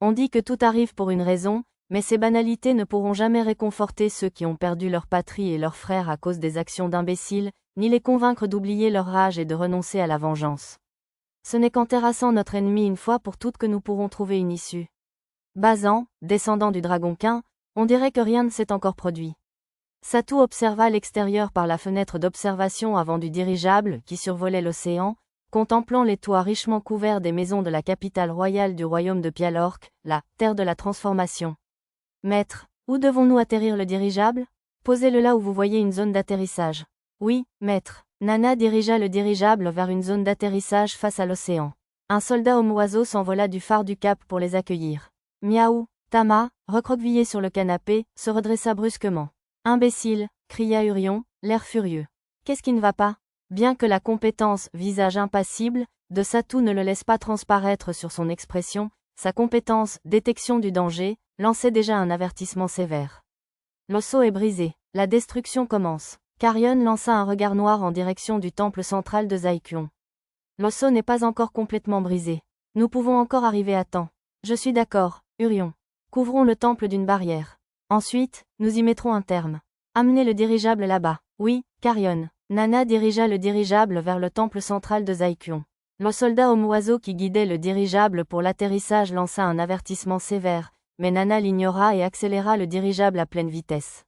On dit que tout arrive pour une raison, mais ces banalités ne pourront jamais réconforter ceux qui ont perdu leur patrie et leurs frères à cause des actions d'imbéciles, ni les convaincre d'oublier leur rage et de renoncer à la vengeance. Ce n'est qu'en terrassant notre ennemi une fois pour toutes que nous pourrons trouver une issue. Bazan, descendant du Dragonquin, on dirait que rien ne s'est encore produit. Satou observa l'extérieur par la fenêtre d'observation avant du dirigeable qui survolait l'océan, contemplant les toits richement couverts des maisons de la capitale royale du royaume de Pialorque, la terre de la transformation. Maître, où devons-nous atterrir le dirigeable? Posez-le là où vous voyez une zone d'atterrissage. Oui, maître. Nana dirigea le dirigeable vers une zone d'atterrissage face à l'océan. Un soldat homme-oiseau s'envola du phare du cap pour les accueillir. Miaou, Tama, recroquevillé sur le canapé, se redressa brusquement. Imbécile, cria Urion, l'air furieux. Qu'est-ce qui ne va pas? Bien que la compétence visage impassible de Satou ne le laisse pas transparaître sur son expression, sa compétence détection du danger lançait déjà un avertissement sévère. L'osso est brisé, la destruction commence. Carrion lança un regard noir en direction du temple central de Zaikyon. L'osso n'est pas encore complètement brisé. Nous pouvons encore arriver à temps. Je suis d'accord, Urion. Couvrons le temple d'une barrière. Ensuite, nous y mettrons un terme. Amenez le dirigeable là-bas. Oui, Carrion. Nana dirigea le dirigeable vers le temple central de Zaikyon. Le soldat homme-oiseau qui guidait le dirigeable pour l'atterrissage lança un avertissement sévère, mais Nana l'ignora et accéléra le dirigeable à pleine vitesse.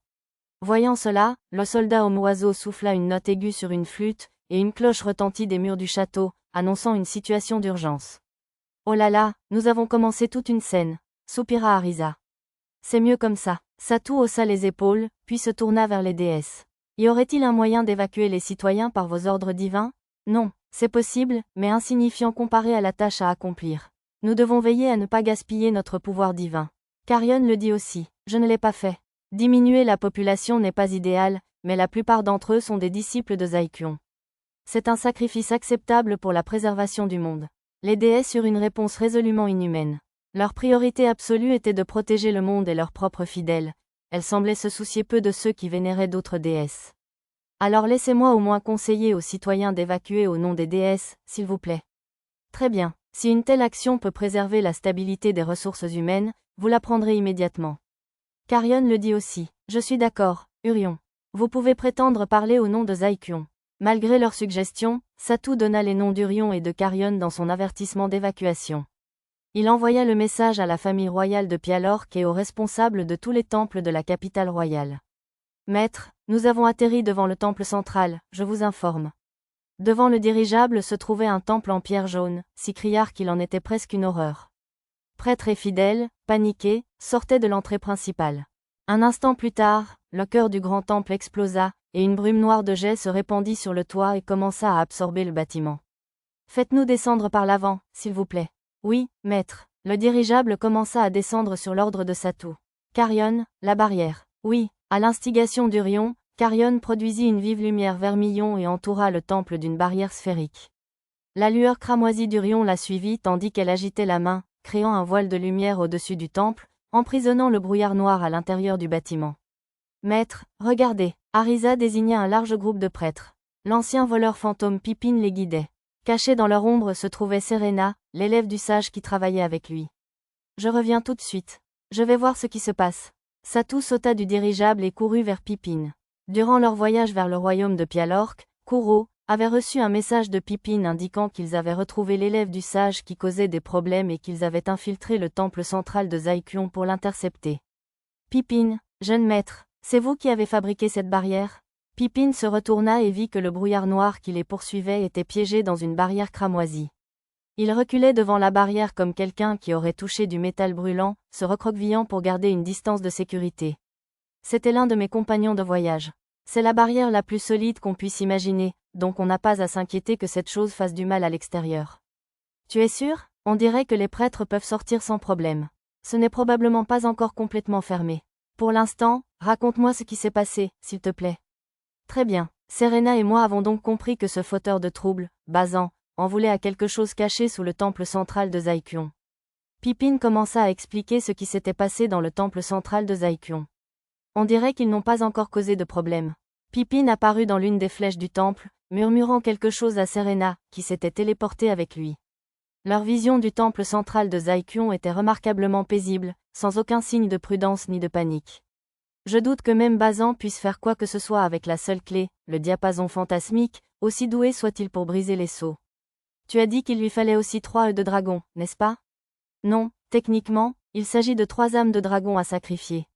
Voyant cela, le soldat homme-oiseau souffla une note aiguë sur une flûte, et une cloche retentit des murs du château, annonçant une situation d'urgence. Oh là là, nous avons commencé toute une scène, soupira Arisa. C'est mieux comme ça. Satou haussa les épaules, puis se tourna vers les déesses. Y aurait-il un moyen d'évacuer les citoyens par vos ordres divins? Non, c'est possible, mais insignifiant comparé à la tâche à accomplir. Nous devons veiller à ne pas gaspiller notre pouvoir divin. Carrion le dit aussi, je ne l'ai pas fait. Diminuer la population n'est pas idéal, mais la plupart d'entre eux sont des disciples de Zaikyon. C'est un sacrifice acceptable pour la préservation du monde. Les déesses eurent une réponse résolument inhumaine. Leur priorité absolue était de protéger le monde et leurs propres fidèles. Elles semblaient se soucier peu de ceux qui vénéraient d'autres déesses. Alors laissez-moi au moins conseiller aux citoyens d'évacuer au nom des déesses, s'il vous plaît. Très bien, si une telle action peut préserver la stabilité des ressources humaines, vous la prendrez immédiatement. Carrion le dit aussi, je suis d'accord, Urion. Vous pouvez prétendre parler au nom de Zaikyon. Malgré leurs suggestions, Satou donna les noms d'Urion et de Carrion dans son avertissement d'évacuation. Il envoya le message à la famille royale de Pialorque et aux responsables de tous les temples de la capitale royale. Maître, nous avons atterri devant le temple central, je vous informe. Devant le dirigeable se trouvait un temple en pierre jaune, si criard qu'il en était presque une horreur. Prêtres et fidèles, paniqués, sortaient de l'entrée principale. Un instant plus tard, le cœur du grand temple explosa, et une brume noire de jet se répandit sur le toit et commença à absorber le bâtiment. Faites-nous descendre par l'avant, s'il vous plaît. Oui, maître. Le dirigeable commença à descendre sur l'ordre de Satou. Carrion, la barrière. Oui, à l'instigation d'Urion, Carrion produisit une vive lumière vermillon et entoura le temple d'une barrière sphérique. La lueur cramoisie d'Urion la suivit tandis qu'elle agitait la main, créant un voile de lumière au-dessus du temple, emprisonnant le brouillard noir à l'intérieur du bâtiment. Maître, regardez, Arisa désigna un large groupe de prêtres. L'ancien voleur fantôme Pippin les guidait. Caché dans leur ombre se trouvait Serena, l'élève du sage qui travaillait avec lui. Je reviens tout de suite. Je vais voir ce qui se passe. Satou sauta du dirigeable et courut vers Pippin. Durant leur voyage vers le royaume de Pialorque, Kuro avait reçu un message de Pippin indiquant qu'ils avaient retrouvé l'élève du sage qui causait des problèmes et qu'ils avaient infiltré le temple central de Zaikyon pour l'intercepter. Pippin, jeune maître, c'est vous qui avez fabriqué cette barrière? Pippin se retourna et vit que le brouillard noir qui les poursuivait était piégé dans une barrière cramoisie. Il reculait devant la barrière comme quelqu'un qui aurait touché du métal brûlant, se recroquevillant pour garder une distance de sécurité. C'était l'un de mes compagnons de voyage. C'est la barrière la plus solide qu'on puisse imaginer, donc on n'a pas à s'inquiéter que cette chose fasse du mal à l'extérieur. Tu es sûr? On dirait que les prêtres peuvent sortir sans problème. Ce n'est probablement pas encore complètement fermé. Pour l'instant, raconte-moi ce qui s'est passé, s'il te plaît. Très bien. Serena et moi avons donc compris que ce fauteur de troubles, Bazan, en voulait à quelque chose caché sous le temple central de Zaikyon. Pippin commença à expliquer ce qui s'était passé dans le temple central de Zaikyon. On dirait qu'ils n'ont pas encore causé de problème. Pippin apparut dans l'une des flèches du temple, murmurant quelque chose à Serena, qui s'était téléportée avec lui. Leur vision du temple central de Zaikyon était remarquablement paisible, sans aucun signe de prudence ni de panique. Je doute que même Bazan puisse faire quoi que ce soit avec la seule clé, le diapason fantasmique, aussi doué soit-il pour briser les sceaux. Tu as dit qu'il lui fallait aussi 3 œufs de dragon, n'est-ce pas? Non, techniquement, il s'agit de 3 âmes de dragon à sacrifier.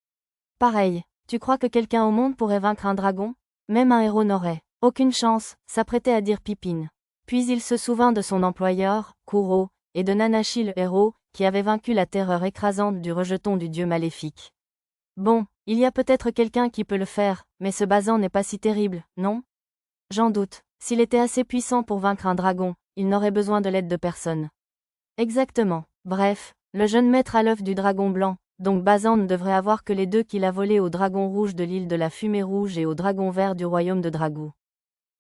Pareil, tu crois que quelqu'un au monde pourrait vaincre un dragon? Même un héros n'aurait aucune chance, s'apprêtait à dire Pippin. Puis il se souvint de son employeur, Kuro, et de Nanashi le héros, qui avait vaincu la terreur écrasante du rejeton du dieu maléfique. Bon, il y a peut-être quelqu'un qui peut le faire, mais ce Bazan n'est pas si terrible, non? J'en doute. S'il était assez puissant pour vaincre un dragon, il n'aurait besoin de l'aide de personne. Exactement. Bref, le jeune maître à l'œuf du dragon blanc, donc Bazan ne devrait avoir que les 2 qu'il a volés au dragon rouge de l'île de la fumée rouge et au dragon vert du royaume de Dragou.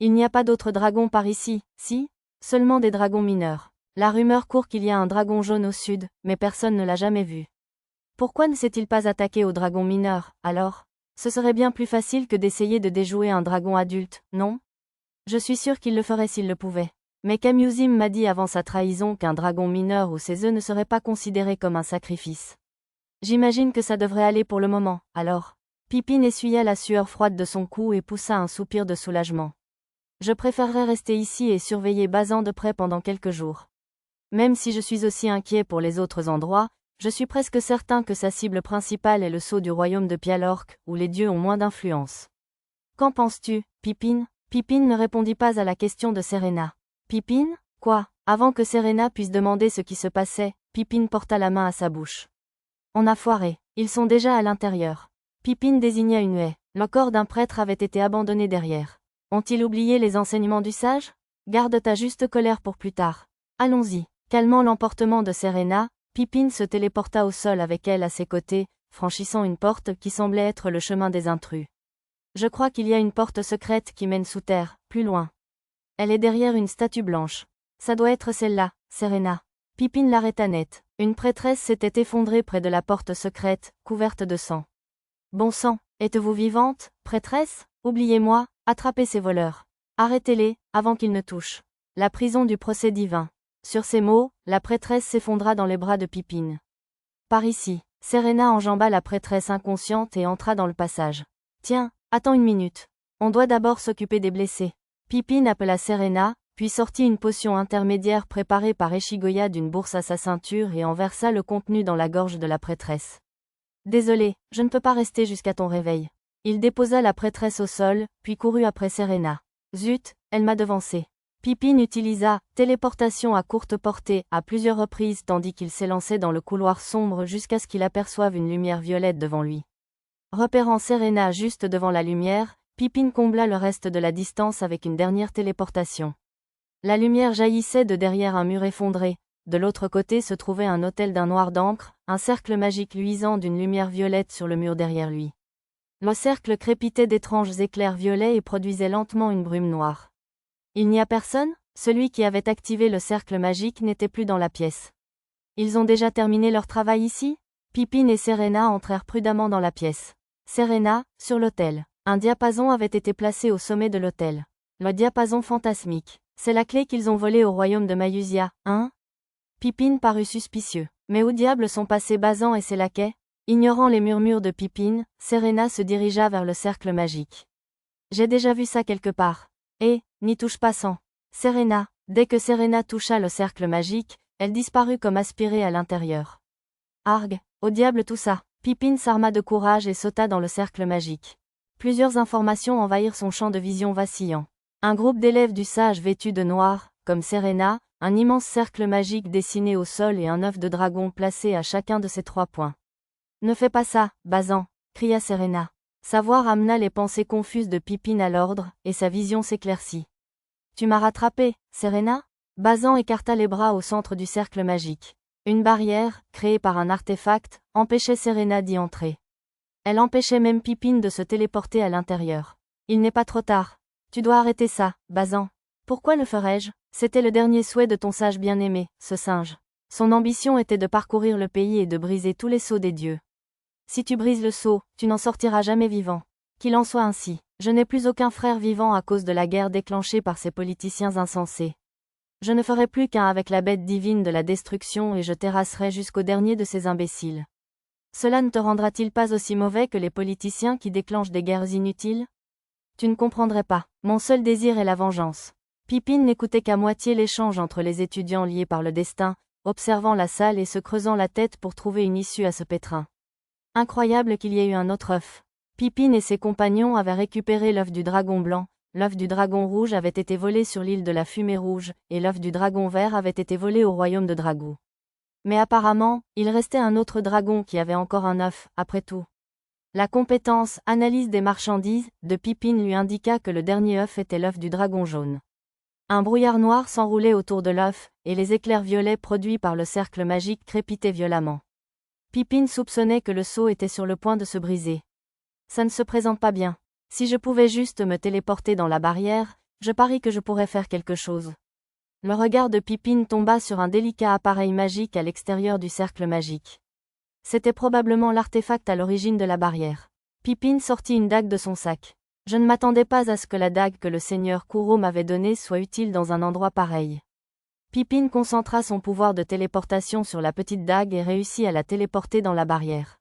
Il n'y a pas d'autres dragons par ici, si? Seulement des dragons mineurs. La rumeur court qu'il y a un dragon jaune au sud, mais personne ne l'a jamais vu. Pourquoi ne s'est-il pas attaqué au dragon mineur, alors? Ce serait bien plus facile que d'essayer de déjouer un dragon adulte, non? Je suis sûr qu'il le ferait s'il le pouvait. Mais Kamuzim m'a dit avant sa trahison qu'un dragon mineur ou ses œufs ne seraient pas considérés comme un sacrifice. J'imagine que ça devrait aller pour le moment, alors. Pippin essuya la sueur froide de son cou et poussa un soupir de soulagement. Je préférerais rester ici et surveiller Bazan de près pendant quelques jours. Même si je suis aussi inquiet pour les autres endroits, je suis presque certain que sa cible principale est le sceau du royaume de Pialork, où les dieux ont moins d'influence. Qu'en penses-tu, Pippin? Pippin ne répondit pas à la question de Serena. Pippin? Quoi? Avant que Serena puisse demander ce qui se passait, Pippin porta la main à sa bouche. On a foiré. Ils sont déjà à l'intérieur. Pippin désigna une haie. Le corps d'un prêtre avait été abandonné derrière. Ont-ils oublié les enseignements du sage? Garde ta juste colère pour plus tard. Allons-y. Calmant l'emportement de Serena, Pippin se téléporta au sol avec elle à ses côtés, franchissant une porte qui semblait être le chemin des intrus. Je crois qu'il y a une porte secrète qui mène sous terre, plus loin. Elle est derrière une statue blanche. Ça doit être celle-là, Serena. Pippin l'arrêta net. Une prêtresse s'était effondrée près de la porte secrète, couverte de sang. Bon sang, êtes-vous vivante, prêtresse? Oubliez-moi, attrapez ces voleurs. Arrêtez-les, avant qu'ils ne touchent. La prison du procès divin. Sur ces mots, la prêtresse s'effondra dans les bras de Pippin. Par ici, Serena enjamba la prêtresse inconsciente et entra dans le passage. Tiens, attends une minute. On doit d'abord s'occuper des blessés. Pippin appela Serena, puis sortit une potion intermédiaire préparée par Eshigoya d'une bourse à sa ceinture et en versa le contenu dans la gorge de la prêtresse. Désolé, je ne peux pas rester jusqu'à ton réveil. Il déposa la prêtresse au sol, puis courut après Serena. Zut, elle m'a devancé. Pippin utilisa « téléportation à courte portée » à plusieurs reprises tandis qu'il s'élançait dans le couloir sombre jusqu'à ce qu'il aperçoive une lumière violette devant lui. Repérant Serena juste devant la lumière, Pippin combla le reste de la distance avec une dernière téléportation. La lumière jaillissait de derrière un mur effondré. De l'autre côté se trouvait un autel d'un noir d'encre, un cercle magique luisant d'une lumière violette sur le mur derrière lui. Le cercle crépitait d'étranges éclairs violets et produisait lentement une brume noire. Il n'y a personne? Celui qui avait activé le cercle magique n'était plus dans la pièce. Ils ont déjà terminé leur travail ici? Pippin et Serena entrèrent prudemment dans la pièce. Serena, sur l'autel. Un diapason avait été placé au sommet de l'autel. Le diapason fantasmique. C'est la clé qu'ils ont volée au royaume de Mayusia, hein? Pippin parut suspicieux. Mais où diable sont passés Bazan et ses laquais? Ignorant les murmures de Pippin, Serena se dirigea vers le cercle magique. J'ai déjà vu ça quelque part. N'y touche pas sans. Serena. Dès que Serena toucha le cercle magique, elle disparut comme aspirée à l'intérieur. Arg, au diable tout ça. Pippin s'arma de courage et sauta dans le cercle magique. Plusieurs informations envahirent son champ de vision vacillant. Un groupe d'élèves du sage vêtus de noir, comme Serena, un immense cercle magique dessiné au sol et un œuf de dragon placé à chacun de ces 3 points. Ne fais pas ça, Bazan, cria Serena. Sa voix ramena les pensées confuses de Pippin à l'ordre, et sa vision s'éclaircit. Tu m'as rattrapé, Serena? Bazan écarta les bras au centre du cercle magique. Une barrière, créée par un artefact, empêchait Serena d'y entrer. Elle empêchait même Pippin de se téléporter à l'intérieur. Il n'est pas trop tard. Tu dois arrêter ça, Bazan. Pourquoi le ferais-je? C'était le dernier souhait de ton sage bien-aimé, ce singe. Son ambition était de parcourir le pays et de briser tous les sceaux des dieux. Si tu brises le sceau, tu n'en sortiras jamais vivant. Qu'il en soit ainsi. Je n'ai plus aucun frère vivant à cause de la guerre déclenchée par ces politiciens insensés. Je ne ferai plus qu'un avec la bête divine de la destruction et je terrasserai jusqu'au dernier de ces imbéciles. Cela ne te rendra-t-il pas aussi mauvais que les politiciens qui déclenchent des guerres inutiles? Tu ne comprendrais pas. Mon seul désir est la vengeance. Pippin n'écoutait qu'à moitié l'échange entre les étudiants liés par le destin, observant la salle et se creusant la tête pour trouver une issue à ce pétrin. Incroyable qu'il y ait eu un autre œuf. Pippin et ses compagnons avaient récupéré l'œuf du dragon blanc, l'œuf du dragon rouge avait été volé sur l'île de la Fumée Rouge, et l'œuf du dragon vert avait été volé au royaume de Dragou. Mais apparemment, il restait un autre dragon qui avait encore un œuf, après tout. La compétence « analyse des marchandises » de Pippin lui indiqua que le dernier œuf était l'œuf du dragon jaune. Un brouillard noir s'enroulait autour de l'œuf, et les éclairs violets produits par le cercle magique crépitaient violemment. Pippin soupçonnait que le seau était sur le point de se briser. Ça ne se présente pas bien. Si je pouvais juste me téléporter dans la barrière, je parie que je pourrais faire quelque chose. Le regard de Pippin tomba sur un délicat appareil magique à l'extérieur du cercle magique. C'était probablement l'artefact à l'origine de la barrière. Pippin sortit une dague de son sac. Je ne m'attendais pas à ce que la dague que le seigneur Kuro m'avait donnée soit utile dans un endroit pareil. Pippin concentra son pouvoir de téléportation sur la petite dague et réussit à la téléporter dans la barrière.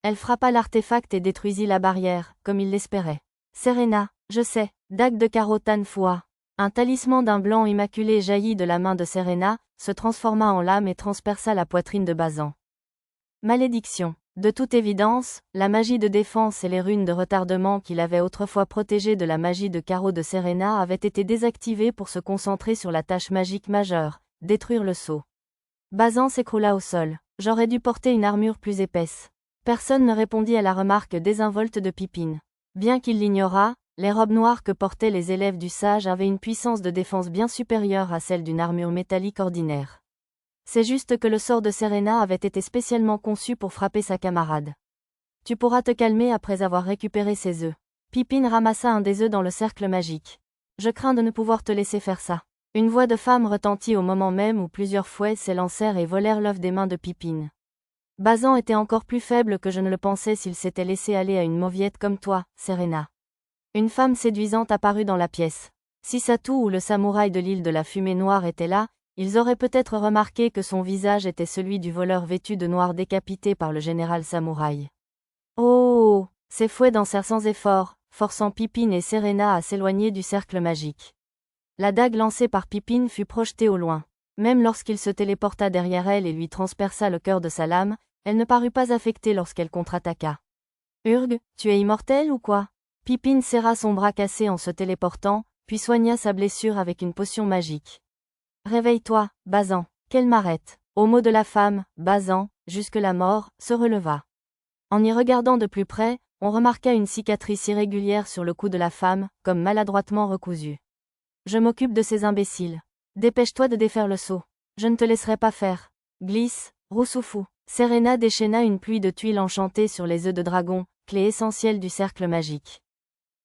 Elle frappa l'artefact et détruisit la barrière, comme il l'espérait. Serena, je sais, dague de Karotan Fua. Un talisman d'un blanc immaculé jaillit de la main de Serena, se transforma en lame et transperça la poitrine de Bazan. Malédiction. De toute évidence, la magie de défense et les runes de retardement qu'il avait autrefois protégées de la magie de carreau de Serena avaient été désactivées pour se concentrer sur la tâche magique majeure, détruire le sceau. Bazan s'écroula au sol. J'aurais dû porter une armure plus épaisse. Personne ne répondit à la remarque désinvolte de Pippin. Bien qu'il l'ignorât, les robes noires que portaient les élèves du sage avaient une puissance de défense bien supérieure à celle d'une armure métallique ordinaire. C'est juste que le sort de Serena avait été spécialement conçu pour frapper sa camarade. Tu pourras te calmer après avoir récupéré ses œufs. Pippin ramassa un des œufs dans le cercle magique. Je crains de ne pouvoir te laisser faire ça. Une voix de femme retentit au moment même où plusieurs fouets s'élancèrent et volèrent l'œuf des mains de Pippin. Bazan était encore plus faible que je ne le pensais s'il s'était laissé aller à une mauviette comme toi, Serena. Une femme séduisante apparut dans la pièce. Si Satou ou le samouraï de l'île de la Fumée Noire étaient là, ils auraient peut-être remarqué que son visage était celui du voleur vêtu de noir décapité par le général samouraï. Oh! Ces fouets dansèrent sans effort, forçant Pippin et Serena à s'éloigner du cercle magique. La dague lancée par Pippin fut projetée au loin. Même lorsqu'il se téléporta derrière elle et lui transperça le cœur de sa lame, elle ne parut pas affectée lorsqu'elle contre-attaqua. Urg, tu es immortel ou quoi? Pippin serra son bras cassé en se téléportant, puis soigna sa blessure avec une potion magique. Réveille-toi, Bazan. Qu'elle m'arrête. Au mot de la femme, Bazan, jusque la mort, se releva. En y regardant de plus près, on remarqua une cicatrice irrégulière sur le cou de la femme, comme maladroitement recousue. Je m'occupe de ces imbéciles. Dépêche-toi de défaire le seau. Je ne te laisserai pas faire. Glisse, Roussoufou. Serena déchaîna une pluie de tuiles enchantées sur les œufs de dragon, clé essentielle du cercle magique.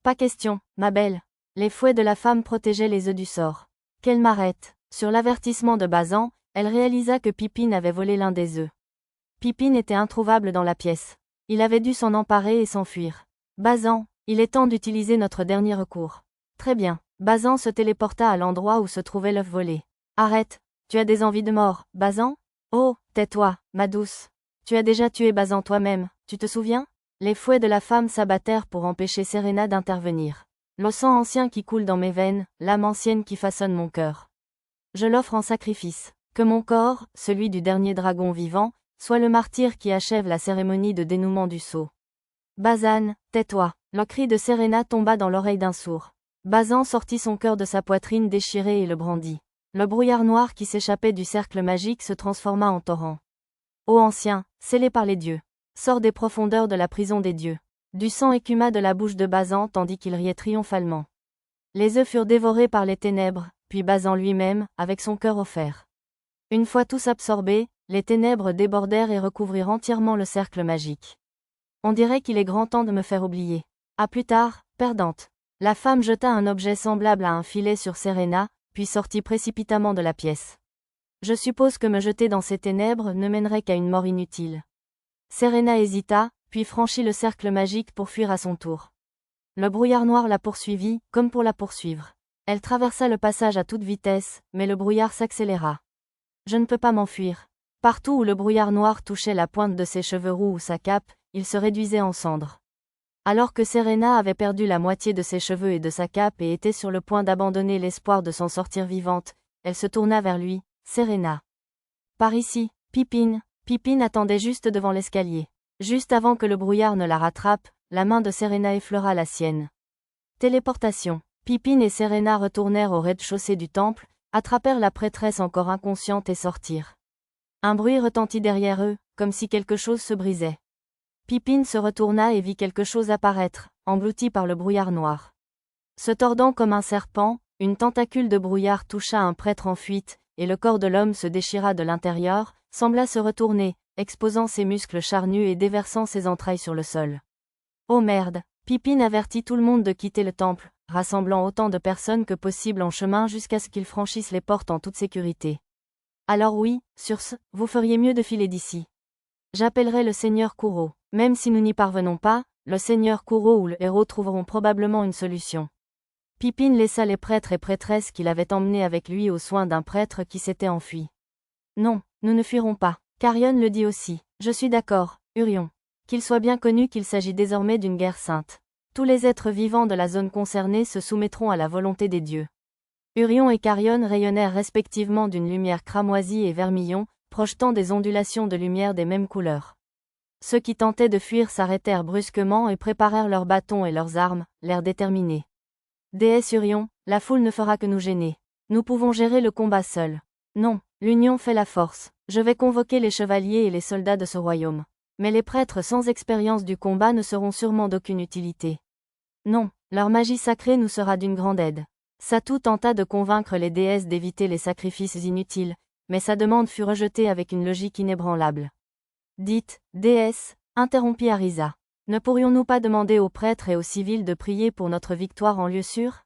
Pas question, ma belle. Les fouets de la femme protégeaient les œufs du sort. Qu'elle m'arrête. Sur l'avertissement de Bazan, elle réalisa que Pippin avait volé l'un des œufs. Pippin était introuvable dans la pièce. Il avait dû s'en emparer et s'enfuir. Bazan, il est temps d'utiliser notre dernier recours. Très bien. Bazan se téléporta à l'endroit où se trouvait l'œuf volé. Arrête. Tu as des envies de mort, Bazan? Oh, tais-toi, ma douce. Tu as déjà tué Bazan toi-même, tu te souviens? Les fouets de la femme s'abattèrent pour empêcher Serena d'intervenir. Le sang ancien qui coule dans mes veines, l'âme ancienne qui façonne mon cœur. Je l'offre en sacrifice. Que mon corps, celui du dernier dragon vivant, soit le martyr qui achève la cérémonie de dénouement du sceau. Bazan, tais-toi. Le cri de Serena tomba dans l'oreille d'un sourd. Bazan sortit son cœur de sa poitrine déchirée et le brandit. Le brouillard noir qui s'échappait du cercle magique se transforma en torrent. Ô ancien, scellé par les dieux, sors des profondeurs de la prison des dieux. Du sang écuma de la bouche de Bazan tandis qu'il riait triomphalement. Les œufs furent dévorés par les ténèbres, puis Bazan lui-même, avec son cœur offert. Une fois tous absorbés, les ténèbres débordèrent et recouvrirent entièrement le cercle magique. On dirait qu'il est grand temps de me faire oublier. À plus tard, perdante. La femme jeta un objet semblable à un filet sur Serena, puis sortit précipitamment de la pièce. Je suppose que me jeter dans ces ténèbres ne mènerait qu'à une mort inutile. Serena hésita, puis franchit le cercle magique pour fuir à son tour. Le brouillard noir la poursuivit, comme pour la poursuivre. Elle traversa le passage à toute vitesse, mais le brouillard s'accéléra. Je ne peux pas m'enfuir. Partout où le brouillard noir touchait la pointe de ses cheveux roux ou sa cape, il se réduisait en cendres. Alors que Serena avait perdu la moitié de ses cheveux et de sa cape et était sur le point d'abandonner l'espoir de s'en sortir vivante, elle se tourna vers lui. Serena. Par ici, Pippin. Pippin attendait juste devant l'escalier. Juste avant que le brouillard ne la rattrape, la main de Serena effleura la sienne. Téléportation. Pippin et Serena retournèrent au rez-de-chaussée du temple, attrapèrent la prêtresse encore inconsciente et sortirent. Un bruit retentit derrière eux, comme si quelque chose se brisait. Pippin se retourna et vit quelque chose apparaître, englouti par le brouillard noir. Se tordant comme un serpent, une tentacule de brouillard toucha un prêtre en fuite, et le corps de l'homme se déchira de l'intérieur, sembla se retourner, exposant ses muscles charnus et déversant ses entrailles sur le sol. Oh merde! Pippin avertit tout le monde de quitter le temple, rassemblant autant de personnes que possible en chemin jusqu'à ce qu'ils franchissent les portes en toute sécurité. Alors oui, sur ce, vous feriez mieux de filer d'ici. J'appellerai le seigneur Kuro. Même si nous n'y parvenons pas, le seigneur Kuro ou le héros trouveront probablement une solution. Pippin laissa les prêtres et prêtresses qu'il avait emmenés avec lui aux soins d'un prêtre qui s'était enfui. Non, nous ne fuirons pas. Carrion le dit aussi. Je suis d'accord, Urion. Qu'il soit bien connu qu'il s'agit désormais d'une guerre sainte. Tous les êtres vivants de la zone concernée se soumettront à la volonté des dieux. Urion et Carrion rayonnèrent respectivement d'une lumière cramoisie et vermillon, projetant des ondulations de lumière des mêmes couleurs. Ceux qui tentaient de fuir s'arrêtèrent brusquement et préparèrent leurs bâtons et leurs armes, l'air déterminé. Déesse Urion, la foule ne fera que nous gêner. Nous pouvons gérer le combat seuls. Non, l'union fait la force. Je vais convoquer les chevaliers et les soldats de ce royaume. Mais les prêtres sans expérience du combat ne seront sûrement d'aucune utilité. Non, leur magie sacrée nous sera d'une grande aide. Satou tenta de convaincre les déesses d'éviter les sacrifices inutiles, mais sa demande fut rejetée avec une logique inébranlable. Dites, déesse, interrompit Arisa. Ne pourrions-nous pas demander aux prêtres et aux civils de prier pour notre victoire en lieu sûr?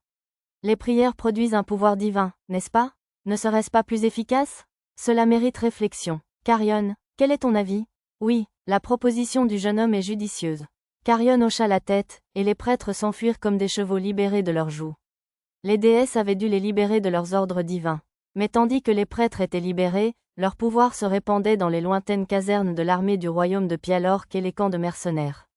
Les prières produisent un pouvoir divin, n'est-ce pas? Ne serait-ce pas plus efficace? Cela mérite réflexion. Carrion, quel est ton avis? Oui, la proposition du jeune homme est judicieuse. Carrion hocha la tête, et les prêtres s'enfuirent comme des chevaux libérés de leurs jougs. Les déesses avaient dû les libérer de leurs ordres divins. Mais tandis que les prêtres étaient libérés, leur pouvoir se répandait dans les lointaines casernes de l'armée du royaume de Pialorque et les camps de mercenaires.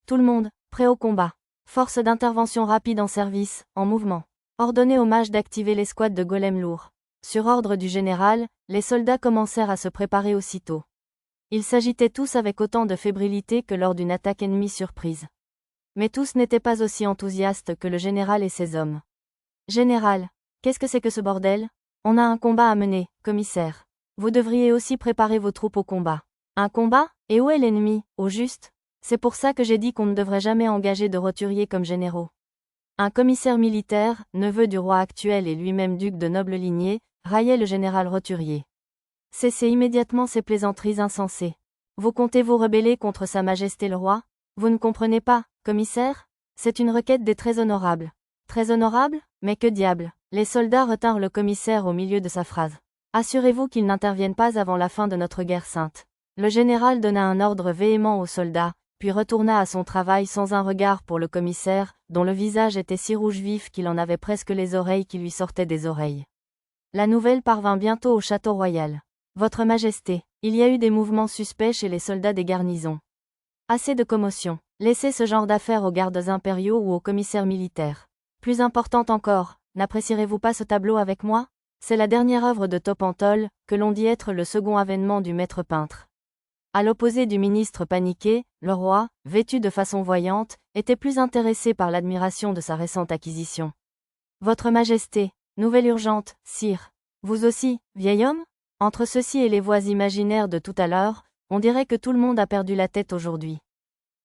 Tout le monde, prêt au combat. Force d'intervention rapide en service, en mouvement. Ordonnez aux mages d'activer l'escouade de golems lourds. Sur ordre du général, les soldats commencèrent à se préparer aussitôt. Ils s'agitaient tous avec autant de fébrilité que lors d'une attaque ennemie surprise. Mais tous n'étaient pas aussi enthousiastes que le général et ses hommes. Général, qu'est-ce que c'est que ce bordel? On a un combat à mener, commissaire. Vous devriez aussi préparer vos troupes au combat. Un combat? Et où est l'ennemi, au juste? C'est pour ça que j'ai dit qu'on ne devrait jamais engager de roturiers comme généraux. Un commissaire militaire, neveu du roi actuel et lui-même duc de noble lignée, raillait le général roturier. Cessez immédiatement ces plaisanteries insensées. Vous comptez vous rebeller contre sa majesté le roi? Vous ne comprenez pas, commissaire? C'est une requête des très honorables. Très honorable? Mais que diable! Les soldats retinrent le commissaire au milieu de sa phrase. Assurez-vous qu'il n'intervienne pas avant la fin de notre guerre sainte. Le général donna un ordre véhément aux soldats, puis retourna à son travail sans un regard pour le commissaire, dont le visage était si rouge vif qu'il en avait presque les oreilles qui lui sortaient des oreilles. La nouvelle parvint bientôt au château royal. Votre Majesté, il y a eu des mouvements suspects chez les soldats des garnisons. Assez de commotion. Laissez ce genre d'affaires aux gardes impériaux ou aux commissaires militaires. Plus important encore, n'apprécierez-vous pas ce tableau avec moi? C'est la dernière œuvre de Topantol, que l'on dit être le second avènement du maître peintre. À l'opposé du ministre paniqué, le roi, vêtu de façon voyante, était plus intéressé par l'admiration de sa récente acquisition. Votre Majesté, nouvelle urgente, sire. Vous aussi, vieil homme? Entre ceci et les voix imaginaires de tout à l'heure, on dirait que tout le monde a perdu la tête aujourd'hui.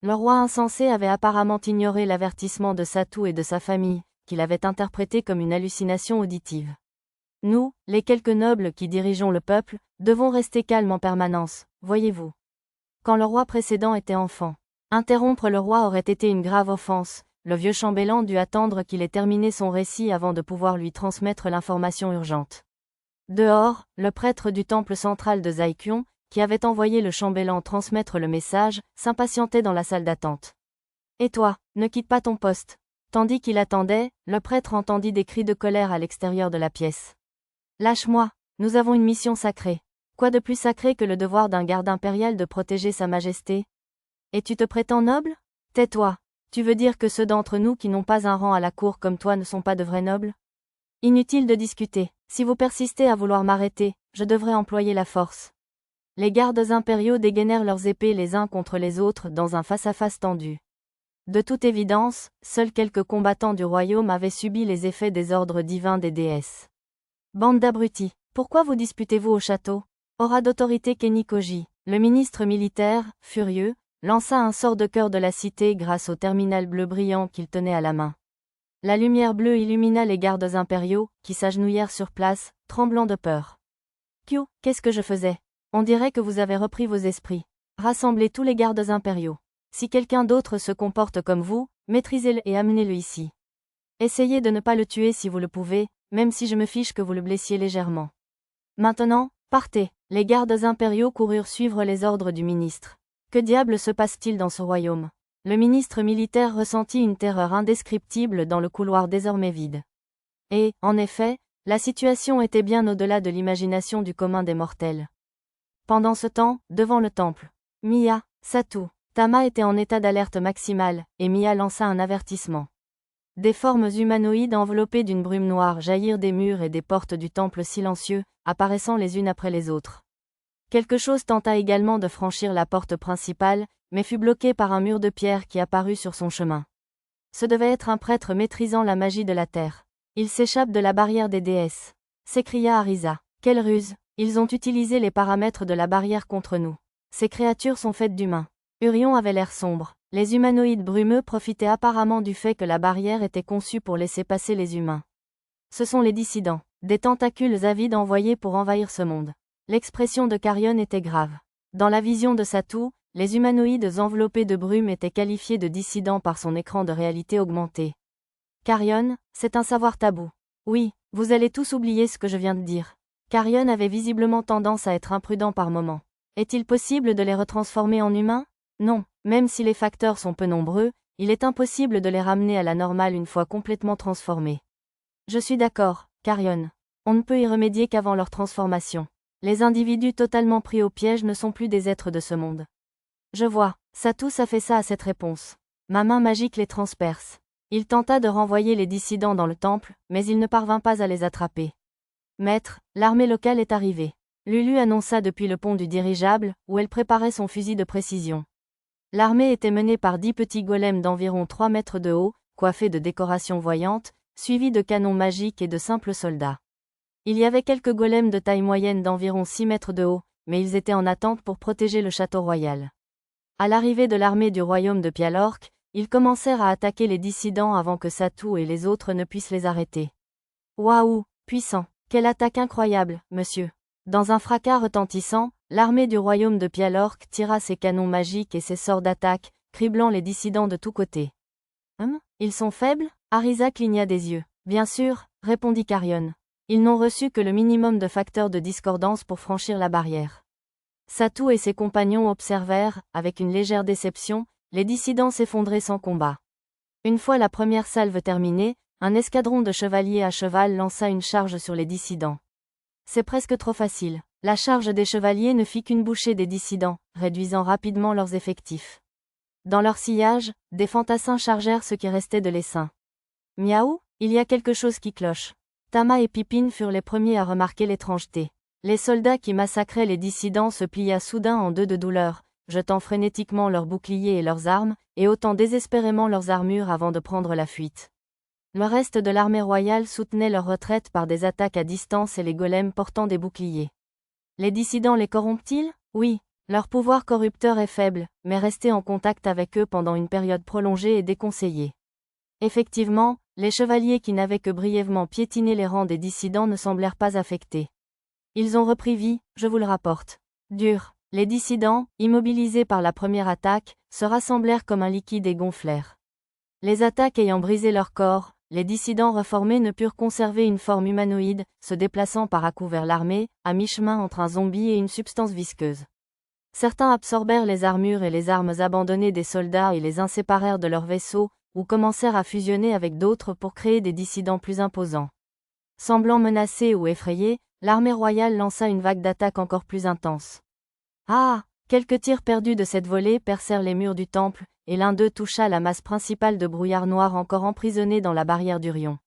Le roi insensé avait apparemment ignoré l'avertissement de Satou et de sa famille, qu'il avait interprété comme une hallucination auditive. Nous, les quelques nobles qui dirigeons le peuple, devons rester calmes en permanence, voyez-vous. Quand le roi précédent était enfant, interrompre le roi aurait été une grave offense, le vieux chambellan dut attendre qu'il ait terminé son récit avant de pouvoir lui transmettre l'information urgente. Dehors, le prêtre du temple central de Zaikyon, qui avait envoyé le chambellan transmettre le message, s'impatientait dans la salle d'attente. Et toi, ne quitte pas ton poste. Tandis qu'il attendait, le prêtre entendit des cris de colère à l'extérieur de la pièce. Lâche-moi, nous avons une mission sacrée. Quoi de plus sacré que le devoir d'un garde impérial de protéger sa majesté? Et tu te prétends noble? Tais-toi. Tu veux dire que ceux d'entre nous qui n'ont pas un rang à la cour comme toi ne sont pas de vrais nobles? Inutile de discuter. Si vous persistez à vouloir m'arrêter, je devrais employer la force. Les gardes impériaux dégainèrent leurs épées les uns contre les autres dans un face-à-face tendu. De toute évidence, seuls quelques combattants du royaume avaient subi les effets des ordres divins des déesses. Bande d'abrutis, pourquoi vous disputez-vous au château? Aura d'autorité Kenikoji, le ministre militaire, furieux, lança un sort de cœur de la cité grâce au terminal bleu brillant qu'il tenait à la main. La lumière bleue illumina les gardes impériaux, qui s'agenouillèrent sur place, tremblant de peur. Qu'est-ce que je faisais? On dirait que vous avez repris vos esprits. Rassemblez tous les gardes impériaux. Si quelqu'un d'autre se comporte comme vous, maîtrisez-le et amenez-le ici. Essayez de ne pas le tuer si vous le pouvez, même si je me fiche que vous le blessiez légèrement. Maintenant, partez. Les gardes impériaux coururent suivre les ordres du ministre. Que diable se passe-t-il dans ce royaume? Le ministre militaire ressentit une terreur indescriptible dans le couloir désormais vide. Et, en effet, la situation était bien au-delà de l'imagination du commun des mortels. Pendant ce temps, devant le temple, Mia, Satou, Tama étaient en état d'alerte maximale, et Mia lança un avertissement. Des formes humanoïdes enveloppées d'une brume noire jaillirent des murs et des portes du temple silencieux, apparaissant les unes après les autres. Quelque chose tenta également de franchir la porte principale, mais fut bloqué par un mur de pierre qui apparut sur son chemin. Ce devait être un prêtre maîtrisant la magie de la terre. Il s'échappe de la barrière des déesses, s'écria Arisa. Quelle ruse! Ils ont utilisé les paramètres de la barrière contre nous. Ces créatures sont faites d'humains. Urion avait l'air sombre. Les humanoïdes brumeux profitaient apparemment du fait que la barrière était conçue pour laisser passer les humains. Ce sont les dissidents, des tentacules avides envoyés pour envahir ce monde. L'expression de Carion était grave. Dans la vision de Satou, les humanoïdes enveloppés de brume étaient qualifiés de dissidents par son écran de réalité augmentée. Carion, c'est un savoir tabou. Oui, vous allez tous oublier ce que je viens de dire. Carion avait visiblement tendance à être imprudent par moments. Est-il possible de les retransformer en humains? Non, même si les facteurs sont peu nombreux, il est impossible de les ramener à la normale une fois complètement transformés. Je suis d'accord, Carion. On ne peut y remédier qu'avant leur transformation. Les individus totalement pris au piège ne sont plus des êtres de ce monde. Je vois, Satou a fait ça à cette réponse. Ma main magique les transperce. Il tenta de renvoyer les dissidents dans le temple, mais il ne parvint pas à les attraper. Maître, l'armée locale est arrivée. Lulu annonça depuis le pont du dirigeable, où elle préparait son fusil de précision. L'armée était menée par 10 petits golems d'environ 3 mètres de haut, coiffés de décorations voyantes, suivis de canons magiques et de simples soldats. Il y avait quelques golems de taille moyenne d'environ 6 mètres de haut, mais ils étaient en attente pour protéger le château royal. À l'arrivée de l'armée du royaume de Pialork, ils commencèrent à attaquer les dissidents avant que Satou et les autres ne puissent les arrêter. Waouh, puissant! Quelle attaque incroyable, monsieur! Dans un fracas retentissant, l'armée du royaume de Pialork tira ses canons magiques et ses sorts d'attaque, criblant les dissidents de tous côtés. Ils sont faibles? Arisa cligna des yeux. Bien sûr, répondit Carion. Ils n'ont reçu que le minimum de facteurs de discordance pour franchir la barrière. Satou et ses compagnons observèrent, avec une légère déception, les dissidents s'effondrer sans combat. Une fois la première salve terminée, un escadron de chevaliers à cheval lança une charge sur les dissidents. C'est presque trop facile. La charge des chevaliers ne fit qu'une bouchée des dissidents, réduisant rapidement leurs effectifs. Dans leur sillage, des fantassins chargèrent ce qui restait de l'essaim. Miaou, il y a quelque chose qui cloche. Tama et Pipine furent les premiers à remarquer l'étrangeté. Les soldats qui massacraient les dissidents se plia soudain en deux de douleur, jetant frénétiquement leurs boucliers et leurs armes, et ôtant désespérément leurs armures avant de prendre la fuite. Le reste de l'armée royale soutenait leur retraite par des attaques à distance et les golems portant des boucliers. Les dissidents les corrompent-ils? Oui, leur pouvoir corrupteur est faible, mais rester en contact avec eux pendant une période prolongée est déconseillé. Effectivement, les chevaliers qui n'avaient que brièvement piétiné les rangs des dissidents ne semblèrent pas affectés. Ils ont repris vie, je vous le rapporte. Dur. Les dissidents, immobilisés par la première attaque, se rassemblèrent comme un liquide et gonflèrent. Les attaques ayant brisé leur corps, les dissidents reformés ne purent conserver une forme humanoïde, se déplaçant par à-coups vers l'armée, à mi-chemin entre un zombie et une substance visqueuse. Certains absorbèrent les armures et les armes abandonnées des soldats et les inséparèrent de leurs vaisseaux, ou commencèrent à fusionner avec d'autres pour créer des dissidents plus imposants. Semblant menacée ou effrayée, l'armée royale lança une vague d'attaques encore plus intense. Ah! Quelques tirs perdus de cette volée percèrent les murs du temple, et l'un d'eux toucha la masse principale de brouillard noir encore emprisonnée dans la barrière d'Urion.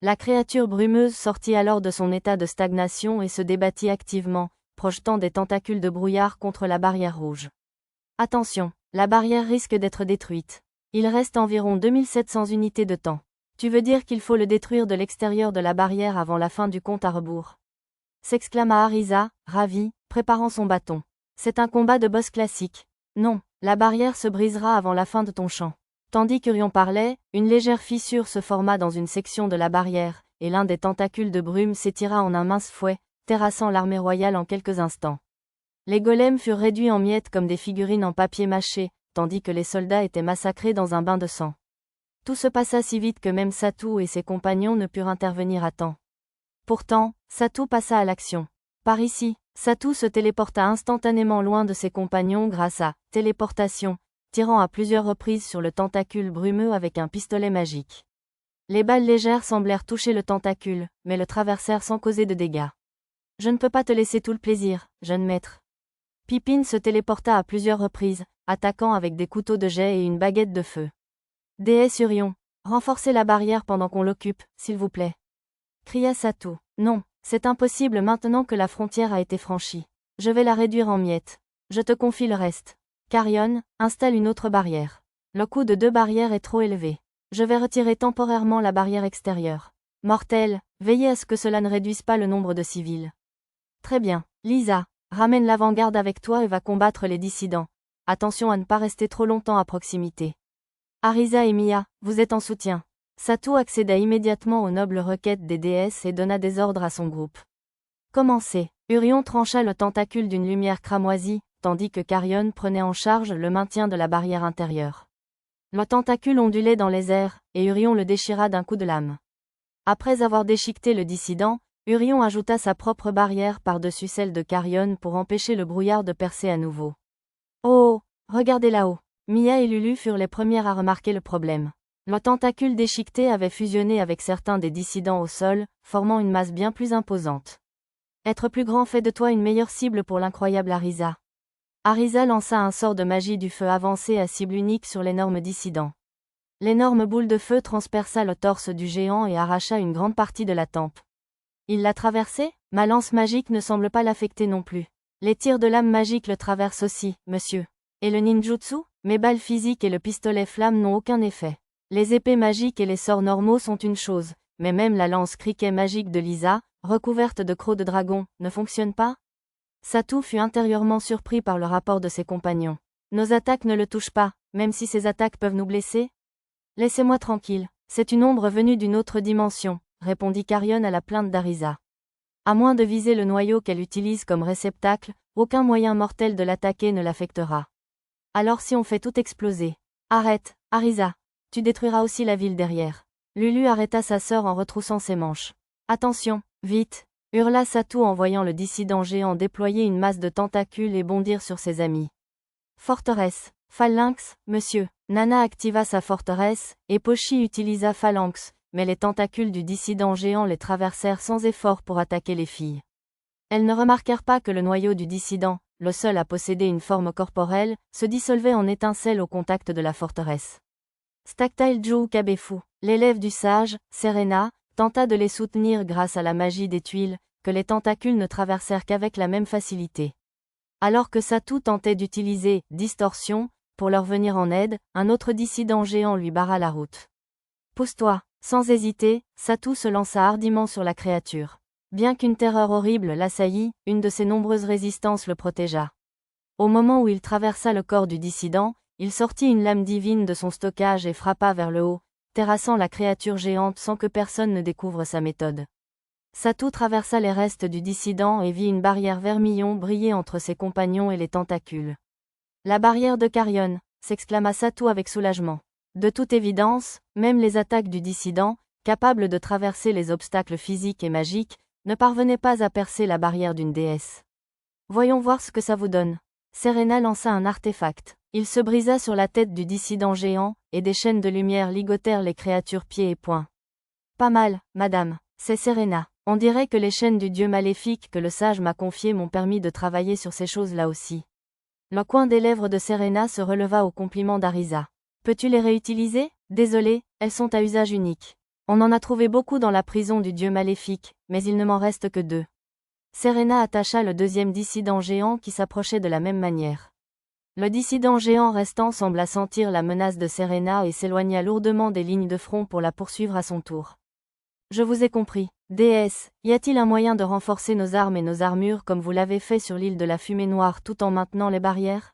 La créature brumeuse sortit alors de son état de stagnation et se débattit activement, projetant des tentacules de brouillard contre la barrière rouge. Attention, la barrière risque d'être détruite. Il reste environ 2700 unités de temps. Tu veux dire qu'il faut le détruire de l'extérieur de la barrière avant la fin du compte à rebours? S'exclama Arisa, ravie, préparant son bâton. C'est un combat de boss classique. Non, la barrière se brisera avant la fin de ton champ. Tandis qu'Urion parlait, une légère fissure se forma dans une section de la barrière, et l'un des tentacules de brume s'étira en un mince fouet, terrassant l'armée royale en quelques instants. Les golems furent réduits en miettes comme des figurines en papier mâché, tandis que les soldats étaient massacrés dans un bain de sang. Tout se passa si vite que même Satou et ses compagnons ne purent intervenir à temps. Pourtant, Satou passa à l'action. Par ici, Satou se téléporta instantanément loin de ses compagnons grâce à « téléportation », tirant à plusieurs reprises sur le tentacule brumeux avec un pistolet magique. Les balles légères semblèrent toucher le tentacule, mais le traversèrent sans causer de dégâts. « Je ne peux pas te laisser tout le plaisir, jeune maître. » Pippin se téléporta à plusieurs reprises, attaquant avec des couteaux de jet et une baguette de feu. « Déesse Urion, renforcez la barrière pendant qu'on l'occupe, s'il vous plaît. » Cria Satou. « Non. C'est impossible maintenant que la frontière a été franchie. Je vais la réduire en miettes. Je te confie le reste. Carion, installe une autre barrière. Le coût de 2 barrières est trop élevé. Je vais retirer temporairement la barrière extérieure. Mortel, veillez à ce que cela ne réduise pas le nombre de civils. Très bien. Lisa, ramène l'avant-garde avec toi et va combattre les dissidents. Attention à ne pas rester trop longtemps à proximité. Arisa et Mia, vous êtes en soutien. Satou accéda immédiatement aux nobles requêtes des déesses et donna des ordres à son groupe. Commencez. Urion trancha le tentacule d'une lumière cramoisie, tandis que Carion prenait en charge le maintien de la barrière intérieure. Le tentacule ondulait dans les airs, et Urion le déchira d'un coup de lame. Après avoir déchiqueté le dissident, Urion ajouta sa propre barrière par-dessus celle de Carion pour empêcher le brouillard de percer à nouveau. Oh! Regardez là-haut. Mia et Lulu furent les premières à remarquer le problème. Le tentacule déchiqueté avait fusionné avec certains des dissidents au sol, formant une masse bien plus imposante. Être plus grand fait de toi une meilleure cible pour l'incroyable Arisa. Arisa lança un sort de magie du feu avancé à cible unique sur l'énorme dissident. L'énorme boule de feu transperça le torse du géant et arracha une grande partie de la tempe. Il l'a traversé? Ma lance magique ne semble pas l'affecter non plus. Les tirs de lame magique le traversent aussi, monsieur. Et le ninjutsu? Mes balles physiques et le pistolet flamme n'ont aucun effet. Les épées magiques et les sorts normaux sont une chose, mais même la lance criquet magique de Lisa, recouverte de crocs de dragon, ne fonctionne pas? Satou fut intérieurement surpris par le rapport de ses compagnons. Nos attaques ne le touchent pas, même si ces attaques peuvent nous blesser? Laissez-moi tranquille, c'est une ombre venue d'une autre dimension, répondit Carion à la plainte d'Arisa. À moins de viser le noyau qu'elle utilise comme réceptacle, aucun moyen mortel de l'attaquer ne l'affectera. Alors si on fait tout exploser? Arrête, Arisa. Tu détruiras aussi la ville derrière. Lulu arrêta sa sœur en retroussant ses manches. Attention, vite, hurla Satou en voyant le dissident géant déployer une masse de tentacules et bondir sur ses amis. Forteresse. Phalanx, monsieur. Nana activa sa forteresse, et Pochi utilisa Phalanx, mais les tentacules du dissident géant les traversèrent sans effort pour attaquer les filles. Elles ne remarquèrent pas que le noyau du dissident, le seul à posséder une forme corporelle, se dissolvait en étincelles au contact de la forteresse. Stactile Jou Kabefu, l'élève du sage, Serena, tenta de les soutenir grâce à la magie des tuiles, que les tentacules ne traversèrent qu'avec la même facilité. Alors que Satou tentait d'utiliser « distorsion » pour leur venir en aide, un autre dissident géant lui barra la route. « Pousse-toi !» Sans hésiter, Satou se lança hardiment sur la créature. Bien qu'une terreur horrible l'assaillît, une de ses nombreuses résistances le protégea. Au moment où il traversa le corps du dissident, il sortit une lame divine de son stockage et frappa vers le haut, terrassant la créature géante sans que personne ne découvre sa méthode. Satou traversa les restes du dissident et vit une barrière vermillon briller entre ses compagnons et les tentacules. « La barrière de Carion !» s'exclama Satou avec soulagement. De toute évidence, même les attaques du dissident, capables de traverser les obstacles physiques et magiques, ne parvenaient pas à percer la barrière d'une déesse. Voyons voir ce que ça vous donne. Serena lança un artefact. Il se brisa sur la tête du dissident géant, et des chaînes de lumière ligotèrent les créatures pieds et poings. Pas mal, madame, c'est Serena. On dirait que les chaînes du dieu maléfique que le sage m'a confié m'ont permis de travailler sur ces choses-là aussi. Le coin des lèvres de Serena se releva au compliment d'Arisa. Peux-tu les réutiliser? Désolé, elles sont à usage unique. On en a trouvé beaucoup dans la prison du dieu maléfique, mais il ne m'en reste que 2. Serena attacha le deuxième dissident géant qui s'approchait de la même manière. Le dissident géant restant sembla sentir la menace de Serena et s'éloigna lourdement des lignes de front pour la poursuivre à son tour. Je vous ai compris. Déesse, y a-t-il un moyen de renforcer nos armes et nos armures comme vous l'avez fait sur l'île de la fumée noire tout en maintenant les barrières?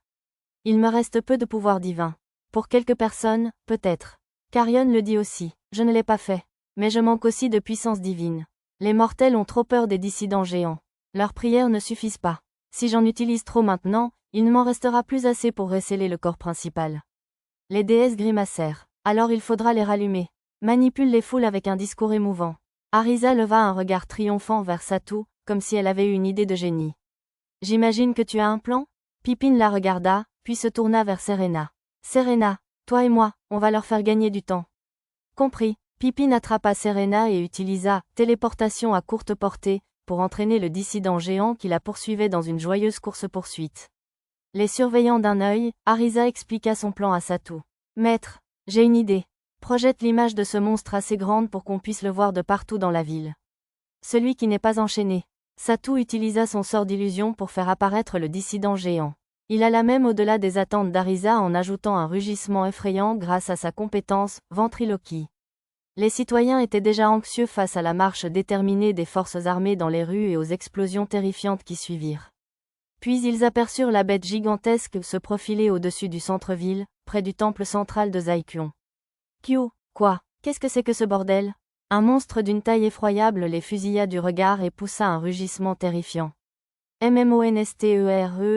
Il me reste peu de pouvoir divin. Pour quelques personnes, peut-être. Carrion le dit aussi, je ne l'ai pas fait. Mais je manque aussi de puissance divine. Les mortels ont trop peur des dissidents géants. Leurs prières ne suffisent pas. Si j'en utilise trop maintenant, il ne m'en restera plus assez pour recéler le corps principal. Les déesses grimacèrent. Alors il faudra les rallumer. Manipule les foules avec un discours émouvant. Arisa leva un regard triomphant vers Satou, comme si elle avait eu une idée de génie. J'imagine que tu as un plan? Pippin la regarda, puis se tourna vers Serena. Serena, toi et moi, on va leur faire gagner du temps. Compris. Pippin attrapa Serena et utilisa téléportation à courte portée pour entraîner le dissident géant qui la poursuivait dans une joyeuse course-poursuite. Les surveillant d'un œil, Arisa expliqua son plan à Satou. Maître, j'ai une idée. Projette l'image de ce monstre assez grande pour qu'on puisse le voir de partout dans la ville. Celui qui n'est pas enchaîné. Satou utilisa son sort d'illusion pour faire apparaître le dissident géant. Il alla même au-delà des attentes d'Arisa en ajoutant un rugissement effrayant grâce à sa compétence, ventriloquie. Les citoyens étaient déjà anxieux face à la marche déterminée des forces armées dans les rues et aux explosions terrifiantes qui suivirent. Puis ils aperçurent la bête gigantesque se profiler au-dessus du centre-ville, près du temple central de Zaikyon. Kyo, quoi? Qu'est-ce que c'est que ce bordel? Un monstre d'une taille effroyable les fusilla du regard et poussa un rugissement terrifiant. MMONSTEREER.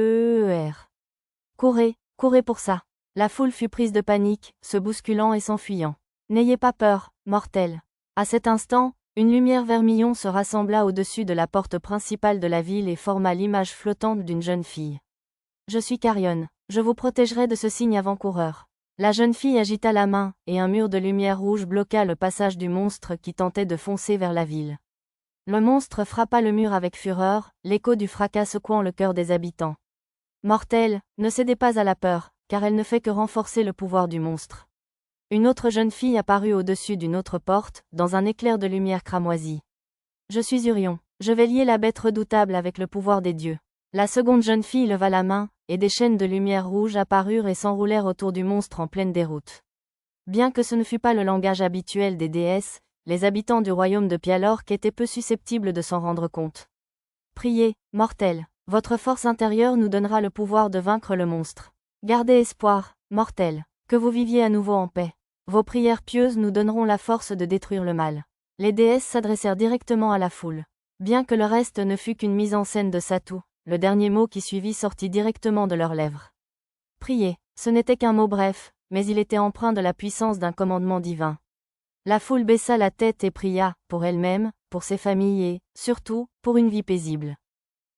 Courez, courez pour ça. La foule fut prise de panique, se bousculant et s'enfuyant. N'ayez pas peur, mortels. À cet instant, une lumière vermillon se rassembla au-dessus de la porte principale de la ville et forma l'image flottante d'une jeune fille. Je suis Carrion, je vous protégerai de ce signe avant-coureur. La jeune fille agita la main, et un mur de lumière rouge bloqua le passage du monstre qui tentait de foncer vers la ville. Le monstre frappa le mur avec fureur, l'écho du fracas secouant le cœur des habitants. Mortels, ne cédez pas à la peur, car elle ne fait que renforcer le pouvoir du monstre. Une autre jeune fille apparut au-dessus d'une autre porte, dans un éclair de lumière cramoisie. Je suis Urion, je vais lier la bête redoutable avec le pouvoir des dieux. La seconde jeune fille leva la main, et des chaînes de lumière rouge apparurent et s'enroulèrent autour du monstre en pleine déroute. Bien que ce ne fût pas le langage habituel des déesses, les habitants du royaume de Pialorque étaient peu susceptibles de s'en rendre compte. Priez, mortels, votre force intérieure nous donnera le pouvoir de vaincre le monstre. Gardez espoir, mortels, que vous viviez à nouveau en paix. Vos prières pieuses nous donneront la force de détruire le mal. Les déesses s'adressèrent directement à la foule. Bien que le reste ne fût qu'une mise en scène de Satou, le dernier mot qui suivit sortit directement de leurs lèvres. Prier, ce n'était qu'un mot bref, mais il était empreint de la puissance d'un commandement divin. La foule baissa la tête et pria, pour elle-même, pour ses familles et, surtout, pour une vie paisible.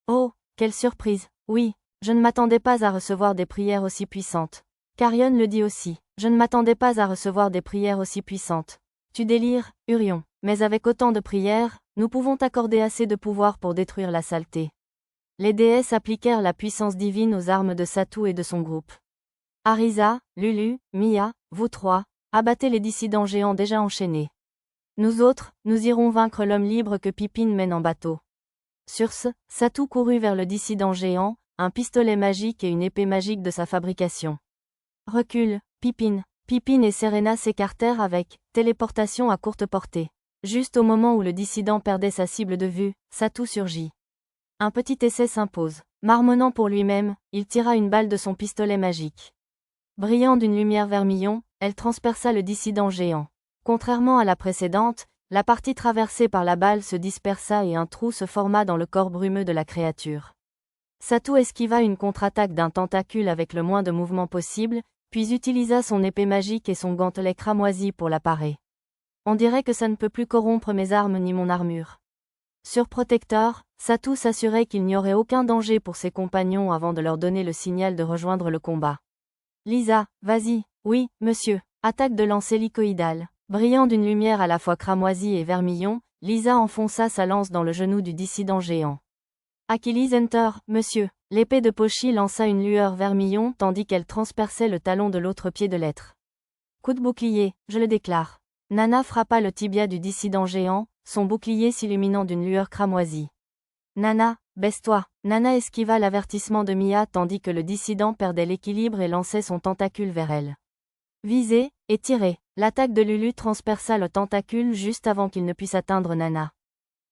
Oh, quelle surprise! Oui, je ne m'attendais pas à recevoir des prières aussi puissantes. Carrion le dit aussi, je ne m'attendais pas à recevoir des prières aussi puissantes. Tu délires, Urion, mais avec autant de prières, nous pouvons t'accorder assez de pouvoir pour détruire la saleté. Les déesses appliquèrent la puissance divine aux armes de Satou et de son groupe. Arisa, Lulu, Mia, vous trois, abattez les dissidents géants déjà enchaînés. Nous autres, nous irons vaincre l'homme libre que Pippin mène en bateau. Sur ce, Satou courut vers le dissident géant, un pistolet magique et une épée magique de sa fabrication. Recule, Pippin. Pippin et Serena s'écartèrent avec téléportation à courte portée. Juste au moment où le dissident perdait sa cible de vue, Satou surgit. Un petit essai s'impose. Marmonnant pour lui-même, il tira une balle de son pistolet magique. Brillant d'une lumière vermillon, elle transperça le dissident géant. Contrairement à la précédente, la partie traversée par la balle se dispersa et un trou se forma dans le corps brumeux de la créature. Satou esquiva une contre-attaque d'un tentacule avec le moins de mouvement possible, puis utilisa son épée magique et son gantelet cramoisi pour la parer. On dirait que ça ne peut plus corrompre mes armes ni mon armure. Surprotecteur, Satou s'assurait qu'il n'y aurait aucun danger pour ses compagnons avant de leur donner le signal de rejoindre le combat. Lisa, vas-y. Oui, monsieur. Attaque de lance hélicoïdale. Brillant d'une lumière à la fois cramoisie et vermillon, Lisa enfonça sa lance dans le genou du dissident géant. Achilles Enter, monsieur. L'épée de Pochi lança une lueur vermillon tandis qu'elle transperçait le talon de l'autre pied de l'être. Coup de bouclier, je le déclare. Nana frappa le tibia du dissident géant, son bouclier s'illuminant d'une lueur cramoisie. Nana, baisse-toi. Nana esquiva l'avertissement de Mia tandis que le dissident perdait l'équilibre et lançait son tentacule vers elle. Visez, et tirez. L'attaque de Lulu transperça le tentacule juste avant qu'il ne puisse atteindre Nana.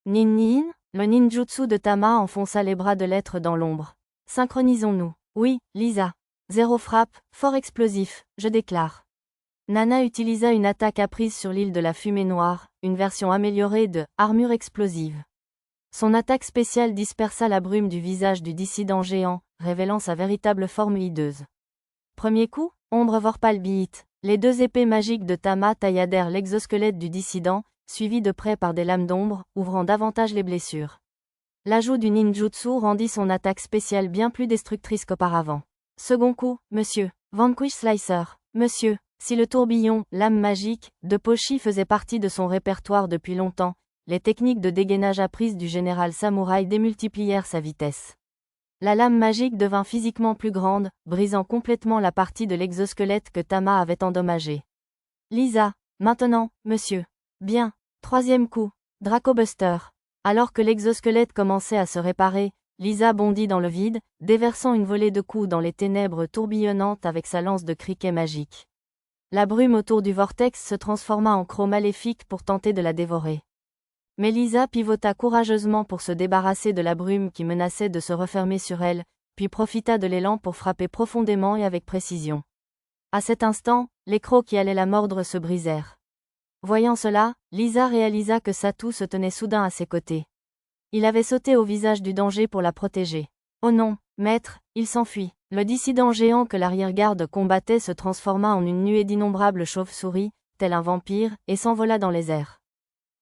Nin, le ninjutsu de Tama enfonça les bras de l'être dans l'ombre. Synchronisons-nous. Oui, Lisa. Zéro frappe, fort explosif, je déclare. Nana utilisa une attaque apprise sur l'île de la fumée noire, une version améliorée de « armure explosive ». Son attaque spéciale dispersa la brume du visage du dissident géant, révélant sa véritable forme hideuse. Premier coup, ombre vorpalbite. Les deux épées magiques de Tama tailladèrent l'exosquelette du dissident, suivi de près par des lames d'ombre, ouvrant davantage les blessures. L'ajout du ninjutsu rendit son attaque spéciale bien plus destructrice qu'auparavant. Second coup, monsieur. Vanquish Slicer. Monsieur. Si le tourbillon, lame magique, de Pochi faisait partie de son répertoire depuis longtemps, les techniques de dégainage apprises du général samouraï démultiplièrent sa vitesse. La lame magique devint physiquement plus grande, brisant complètement la partie de l'exosquelette que Tama avait endommagée. Lisa. Maintenant, monsieur. Bien. Troisième coup. Dracobuster. Alors que l'exosquelette commençait à se réparer, Lisa bondit dans le vide, déversant une volée de coups dans les ténèbres tourbillonnantes avec sa lance de criquet magique. La brume autour du vortex se transforma en croc maléfique pour tenter de la dévorer. Mais Lisa pivota courageusement pour se débarrasser de la brume qui menaçait de se refermer sur elle, puis profita de l'élan pour frapper profondément et avec précision. À cet instant, les crocs qui allaient la mordre se brisèrent. Voyant cela, Lisa réalisa que Satou se tenait soudain à ses côtés. Il avait sauté au visage du danger pour la protéger. Oh non, maître, il s'enfuit. Le dissident géant que l'arrière-garde combattait se transforma en une nuée d'innombrables chauves-souris, tel un vampire, et s'envola dans les airs.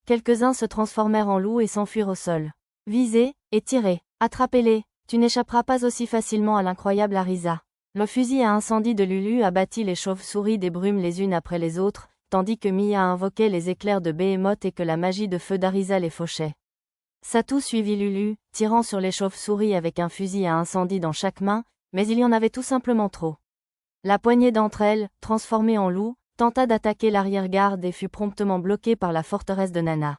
Quelques-uns se transformèrent en loups et s'enfuirent au sol. Visez, et tirez. Attrapez-les, tu n'échapperas pas aussi facilement à l'incroyable Arisa. Le fusil à incendie de Lulu abattit les chauves-souris des brumes les unes après les autres, tandis que Mia invoquait les éclairs de Behemoth et que la magie de feu d'Arisa les fauchait. Satou suivit Lulu, tirant sur les chauves-souris avec un fusil à incendie dans chaque main, mais il y en avait tout simplement trop. La poignée d'entre elles, transformée en loup, tenta d'attaquer l'arrière-garde et fut promptement bloquée par la forteresse de Nana.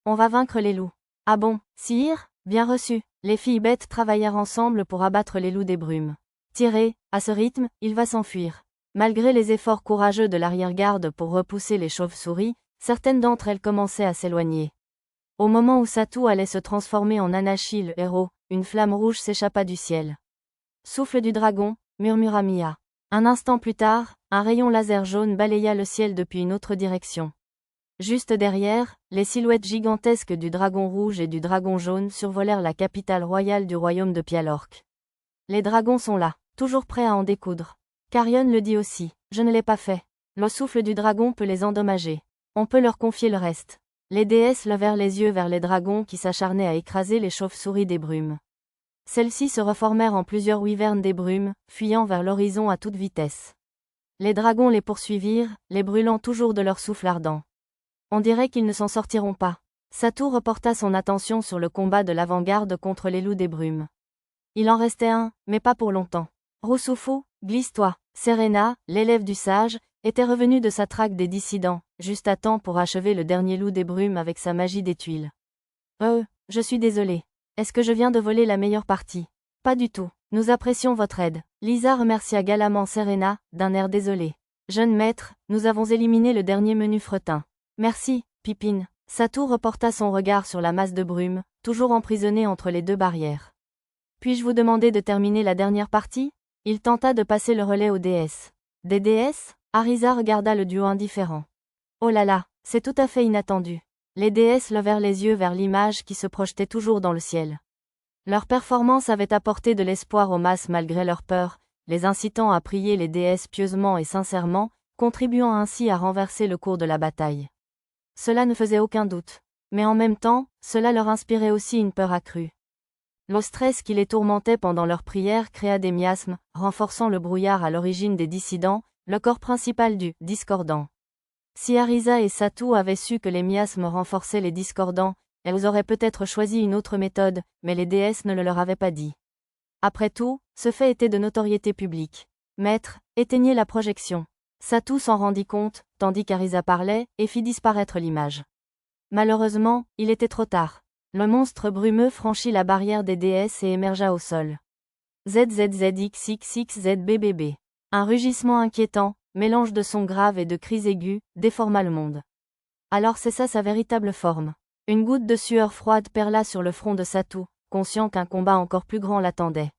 On va vaincre les loups. Ah bon, sire? Bien reçu. Les filles bêtes travaillèrent ensemble pour abattre les loups des brumes. Tirez, à ce rythme, il va s'enfuir. Malgré les efforts courageux de l'arrière-garde pour repousser les chauves-souris, certaines d'entre elles commençaient à s'éloigner. Au moment où Satou allait se transformer en Anashi le héros, une flamme rouge s'échappa du ciel. Souffle du dragon, murmura Mia. Un instant plus tard, un rayon laser jaune balaya le ciel depuis une autre direction. Juste derrière, les silhouettes gigantesques du dragon rouge et du dragon jaune survolèrent la capitale royale du royaume de Pialork. Les dragons sont là, toujours prêts à en découdre. Carrion le dit aussi, je ne l'ai pas fait. Le souffle du dragon peut les endommager. On peut leur confier le reste. Les déesses levèrent les yeux vers les dragons qui s'acharnaient à écraser les chauves-souris des brumes. Celles-ci se reformèrent en plusieurs wyvernes des brumes, fuyant vers l'horizon à toute vitesse. Les dragons les poursuivirent, les brûlant toujours de leur souffle ardent. On dirait qu'ils ne s'en sortiront pas. Satou reporta son attention sur le combat de l'avant-garde contre les loups des brumes. Il en restait un, mais pas pour longtemps. Roussoufou, glisse-toi. Serena, l'élève du sage, était revenue de sa traque des dissidents, juste à temps pour achever le dernier loup des brumes avec sa magie des tuiles. Je suis désolée. Est-ce que je viens de voler la meilleure partie? Pas du tout. Nous apprécions votre aide. Lisa remercia galamment Serena, d'un air désolé. Jeune maître, nous avons éliminé le dernier menu fretin. Merci, Pipine. Satou reporta son regard sur la masse de brume, toujours emprisonnée entre les deux barrières. Puis-je vous demander de terminer la dernière partie? Il tenta de passer le relais aux déesses. Des déesses? Arisa regarda le duo indifférent. Oh là là, c'est tout à fait inattendu. Les déesses levèrent les yeux vers l'image qui se projetait toujours dans le ciel. Leur performance avait apporté de l'espoir aux masses malgré leur peur, les incitant à prier les déesses pieusement et sincèrement, contribuant ainsi à renverser le cours de la bataille. Cela ne faisait aucun doute. Mais en même temps, cela leur inspirait aussi une peur accrue. Le stress qui les tourmentait pendant leur prière créa des miasmes, renforçant le brouillard à l'origine des dissidents, le corps principal du discordant. Si Arisa et Satou avaient su que les miasmes renforçaient les discordants, elles auraient peut-être choisi une autre méthode, mais les déesses ne le leur avaient pas dit. Après tout, ce fait était de notoriété publique. Maître, éteignez la projection. Satou s'en rendit compte, tandis qu'Arisa parlait, et fit disparaître l'image. Malheureusement, il était trop tard. Le monstre brumeux franchit la barrière des déesses et émergea au sol. ZZZXXXZBBB. Un rugissement inquiétant, mélange de sons graves et de cris aigus, déforma le monde. Alors cessa sa véritable forme. Une goutte de sueur froide perla sur le front de Satou, conscient qu'un combat encore plus grand l'attendait.